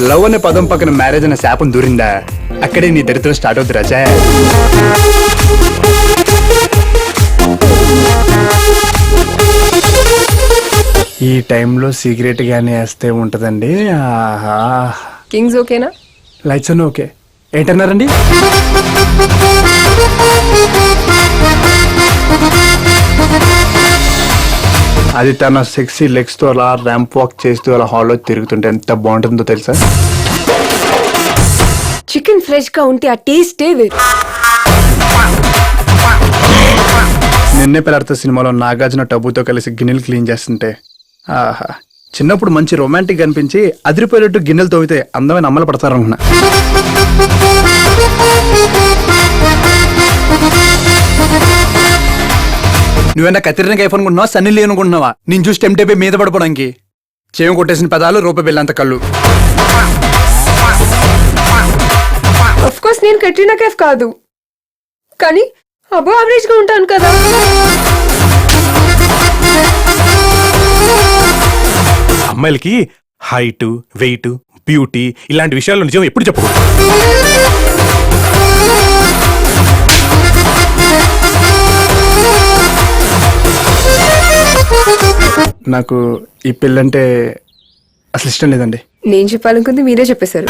Love అనే పదం పక్కన మ్యారేజ్ అనే శాపం దూరిందా అక్కడే నీ దరిద్రం స్టార్ట్ అవుతుంది రాజా. ఈ టైంలో సిగరెట్ గానీ వేస్తే ఉంటదండి. ఆహా, కింగ్స్ ఓకేనా? లైట్స్ అన్నీ ఓకే. ఏంటన్నారండి? అది తన సెక్సీ లెగ్స్ తో అలా ర్యాంప్ వాక్ చేస్తూ అలా హాల్లో తిరుగుతుంటే ఎంత బాగుంటుందో తెలుసా? చికెన్ ఫ్రెష్ గా ఉంటే ఆ టేస్టే వేరు. నిన్నే పిల్లర్తో సినిమాలో నాగార్జున టబ్బుతో కలిసి గిన్నెలు క్లీన్ చేస్తుంటే ఆహా, చిన్నప్పుడు మంచి రొమాంటిక్ అనిపించి అదిరిపోయేటట్టు గిన్నెలు తోమితే అందమైన అమ్మలు పడతారు అనుకున్నా. నువ్వేనా కత్తిరిన కైఫ్ అనుకుంటున్నావా, సన్నీ లీ అనుకుంటున్నావా? నేను చూసి టెంప్టైపోయి మీద పడిపోవడానికి. చేయం కొట్టేసిన పదాలు, రూపాయి బిల్లంత కళ్ళు. ఆఫ్ కోర్స్ నేను కట్రినా కైఫ్ కాదు, కానీ అబో యావరేజ్ గా ఉంటాను కదా. అమ్మాయిలకి హైట్, వెయిట్, బ్యూటీ ఇలాంటి విషయాల్లో నిజం ఎప్పుడు చెప్పకూడదు. నాకు ఈ పెళ్ళంటే అసలు ఇష్టం లేదండి. నేను చెప్పాలనుకుంది మీరే చెప్పేశారు.